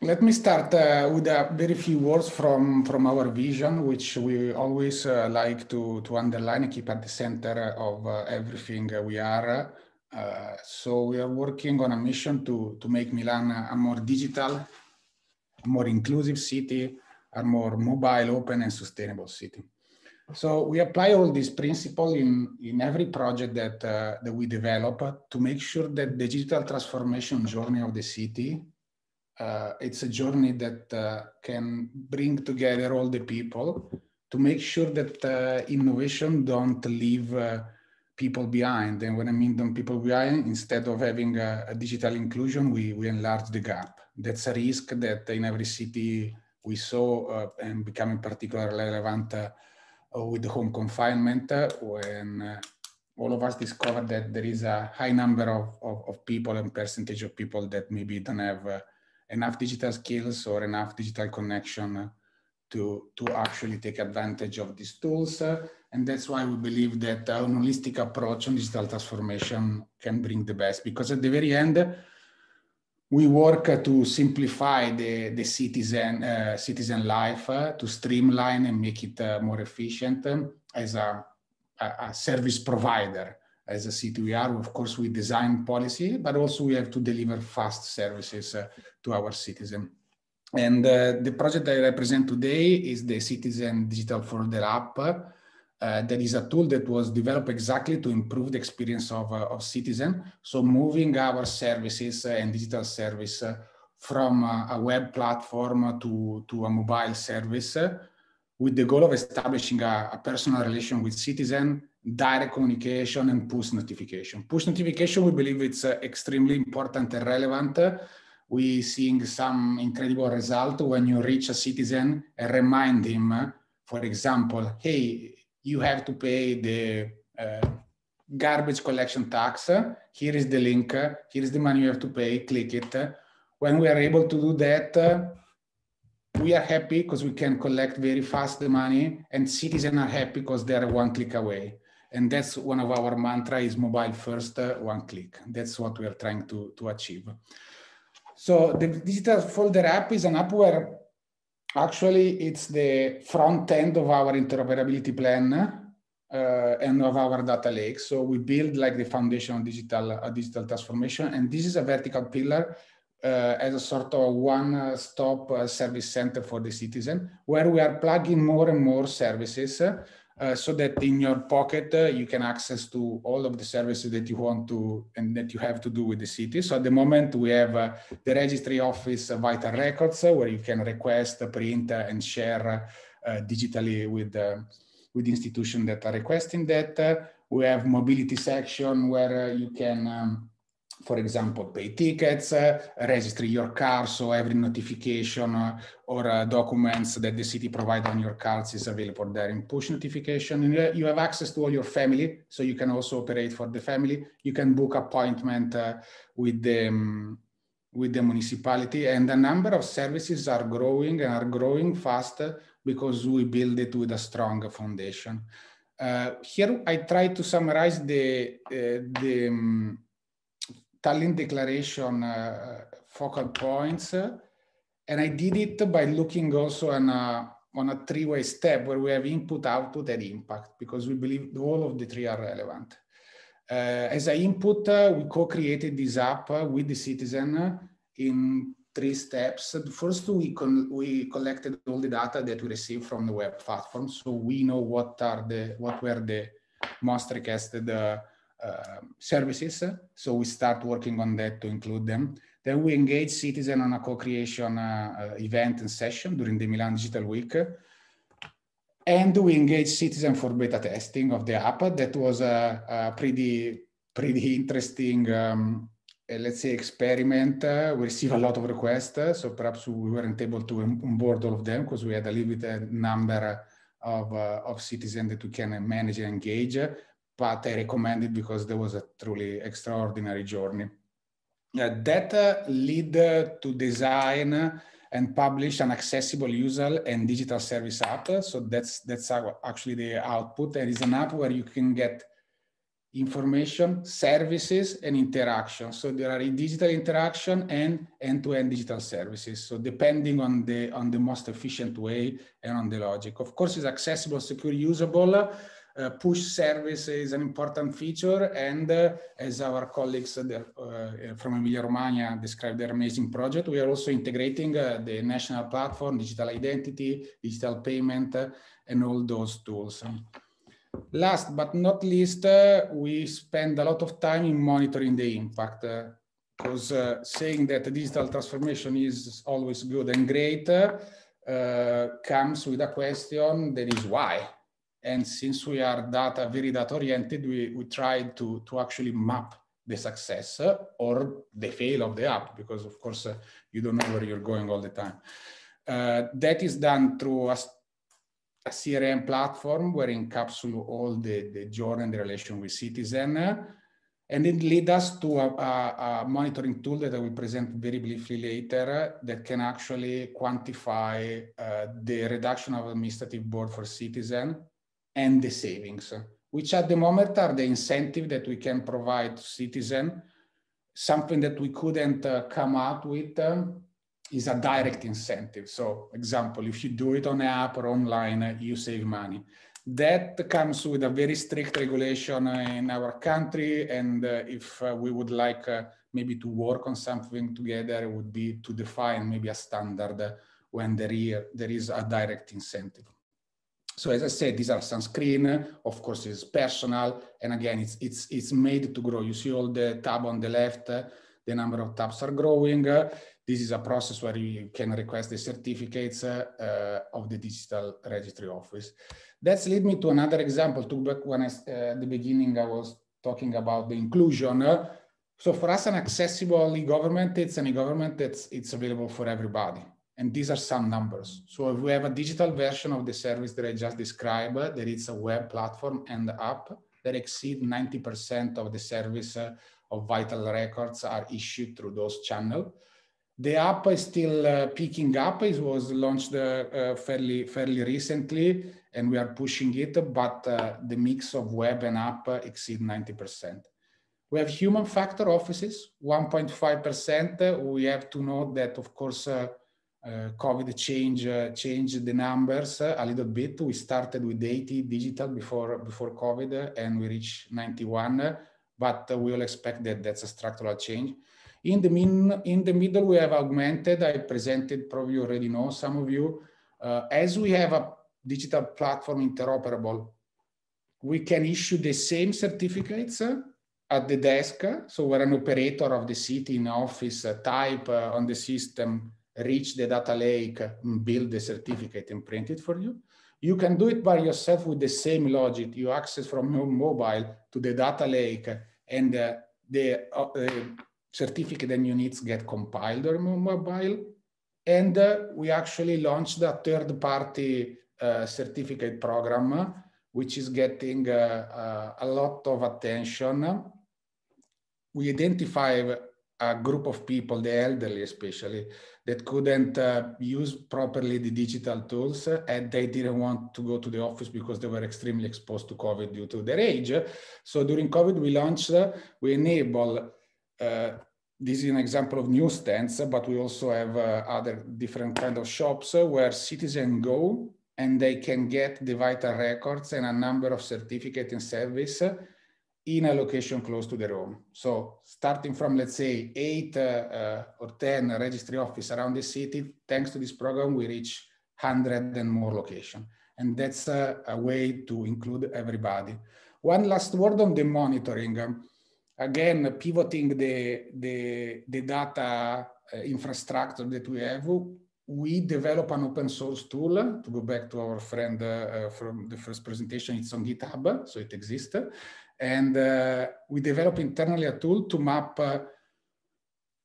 Let me start with a very few words from our vision, which we always like to underline and keep at the center of everything we are. So we are working on a mission to make Milan a more digital, more inclusive city, a more mobile, open, and sustainable city. So we apply all these principles in every project that we develop to make sure that the digital transformation journey of the city, it's a journey that can bring together all the people to make sure that innovation don't leave people behind. And when I mean don't people behind, instead of having a digital inclusion, we enlarge the gap. That's a risk that in every city we saw and becoming particularly relevant with the home confinement when all of us discovered that there is a high number of people and percentage of people that maybe don't have enough digital skills or enough digital connection to actually take advantage of these tools. And that's why we believe that a holistic approach on digital transformation can bring the best, because at the very end, we work to simplify the citizen life, to streamline and make it more efficient as a service provider. As a city we are, of course, we design policy, but also we have to deliver fast services to our citizens. And the project that I represent today is the Citizen Digital Folder app. That is a tool that was developed exactly to improve the experience of citizens. So moving our services and digital service from a web platform to a mobile service with the goal of establishing a personal relation with citizen, direct communication, and push notification. Push notification, we believe it's extremely important and relevant. We seeing some incredible result when you reach a citizen and remind him, for example, hey, you have to pay the garbage collection tax. Here is the link. Here is the money you have to pay. Click it. When we are able to do that, we are happy because we can collect very fast the money, and citizens are happy because they are one click away. And that's one of our mantra is mobile first, one click. That's what we are trying to achieve. So the Digital Folder app is an app where actually it's the front end of our interoperability plan and of our data lake. So we build like the foundation of digital transformation, and this is a vertical pillar as a sort of one-stop service center for the citizen, where we are plugging more and more services so that in your pocket you can access to all of the services that you want to and that you have to do with the city. So at the moment we have the registry office vital records where you can request, print, and share digitally with institutions that are requesting that. We have mobility section where you can for example, pay tickets, register your car, so every notification or documents that the city provides on your cards is available there in push notification. And you have access to all your family, so you can also operate for the family. You can book appointment with the municipality, and the number of services are growing and are growing fast because we build it with a strong foundation. Here I try to summarize the Tallinn Declaration focal points, and I did it by looking also on a three-way step where we have input, output, and impact, because we believe all of the three are relevant. As an input, we co-created this app with the citizen in 3 steps. First, we collected all the data that we received from the web platform, so we know what were the most requested services. So we start working on that to include them. Then we engage citizens on a co-creation event and session during the Milan Digital Week. And we engage citizens for beta testing of the app. That was a pretty interesting, let's say, experiment. We received a lot of requests, so perhaps we weren't able to onboard all of them because we had a limited number of citizens that we can manage and engage. But I recommend it because there was a truly extraordinary journey. That led to design and publish an accessible user and digital service app. So that's actually the output. There is an app where you can get information, services, and interaction. So there are digital interaction and end-to-end digital services. So depending on the most efficient way and on the logic. Of course, it's accessible, secure, usable. Push service is an important feature, and as our colleagues from Emilia-Romagna described their amazing project, we are also integrating the national platform, digital identity, digital payment, and all those tools. Last but not least, we spend a lot of time in monitoring the impact, because saying that digital transformation is always good and great comes with a question that is why. And since we are very data oriented, we try to actually map the success or the fail of the app, because of course you don't know where you're going all the time. That is done through a CRM platform where encapsulate all the journey and the relation with citizen. And it leads us to a monitoring tool that I will present very briefly later that can actually quantify the reduction of administrative burden for citizen and the savings, which at the moment are the incentive that we can provide to citizen. Something that we couldn't come out with is a direct incentive. So example, if you do it on an app or online, you save money. That comes with a very strict regulation in our country. And if we would like maybe to work on something together, it would be to define maybe a standard when there is a direct incentive. So as I said, these are sunscreen, of course it's personal. And again, it's made to grow. You see all the tab on the left, the number of tabs are growing. This is a process where you can request the certificates of the digital registry office. That's lead me to another example. To back when at the beginning I was talking about the inclusion. So for us, an accessible e-government, it's an e-government it's available for everybody. And these are some numbers. So if we have a digital version of the service that I just described, that it's a web platform and app that exceed 90% of the service of vital records are issued through those channels. The app is still picking up. It was launched fairly recently, and we are pushing it, but the mix of web and app exceed 90%. We have human factor offices, 1.5%. We have to note that, of course, COVID changed the numbers a little bit. We started with 80 digital before COVID, and we reached 91, but we will expect that that's a structural change. In the middle, we have augmented. I presented, probably you already know, some of you. As we have a digital platform interoperable, we can issue the same certificates at the desk. So where an operator of the city in office type on the system, reach the data lake, build the certificate and print it for you. You can do it by yourself with the same logic. You access from your mobile to the data lake, and the certificate and units get compiled on your mobile. And we actually launched a third-party certificate program, which is getting a lot of attention. We identify a group of people, the elderly especially, that couldn't use properly the digital tools, and they didn't want to go to the office because they were extremely exposed to COVID due to their age. So during COVID, we launched, we enable, this is an example of newsstands, but we also have other different kind of shops where citizens go and they can get the vital records and a number of certificates and service in a location close to their home. So starting from, let's say, 8 or 10 registry offices around the city, thanks to this program, we reach 100 and more locations. And that's a way to include everybody. One last word on the monitoring. Again, pivoting the data infrastructure that we have, we develop an open source tool. To go back to our friend from the first presentation, it's on GitHub, so it exists. And we develop internally a tool to map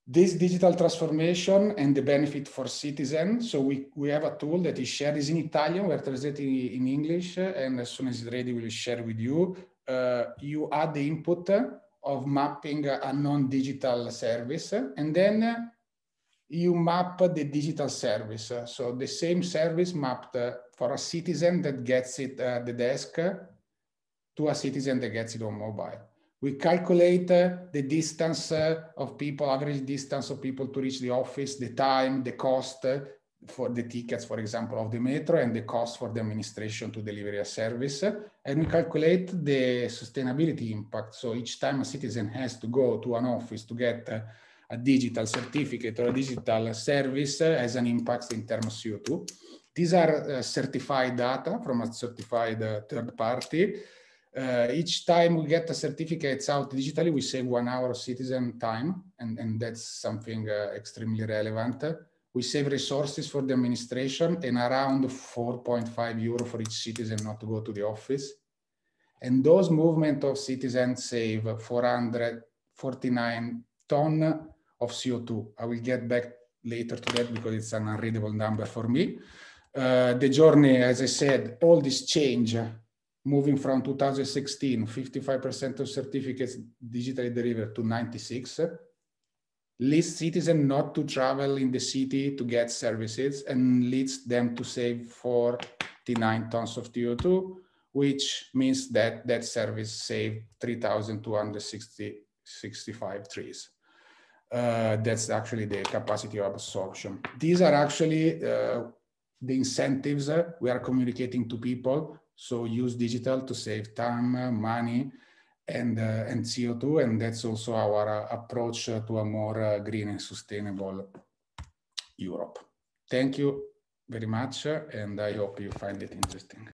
this digital transformation and the benefit for citizens. So we have a tool that is shared, is in Italian, we're translating in English, and as soon as it's ready, we'll share with you. You add the input of mapping a non-digital service, and then you map the digital service. So the same service mapped for a citizen that gets it at the desk to a citizen that gets it on mobile. We calculate the distance of people, average distance of people to reach the office, the time, the cost for the tickets, for example, of the metro, and the cost for the administration to deliver a service. And we calculate the sustainability impact. So each time a citizen has to go to an office to get a digital certificate or a digital service has an impact in terms of CO2. These are certified data from a certified third party. Each time we get the certificates out digitally, we save 1 hour of citizen time, and that's something extremely relevant. We save resources for the administration and around 4.5 euro for each citizen not to go to the office. And those movement of citizens save 449 tons of CO2. I will get back later to that because it's an unreadable number for me. The journey, as I said, all this change, moving from 2016, 55% of certificates digitally delivered to 96, leads citizens not to travel in the city to get services and leads them to save 49 tons of CO2, which means that that service saved 3,265 trees. That's actually the capacity of absorption. These are actually the incentives we are communicating to people. So use digital to save time, money, and CO2, and that's also our approach to a more green and sustainable Europe. Thank you very much, and I hope you find it interesting.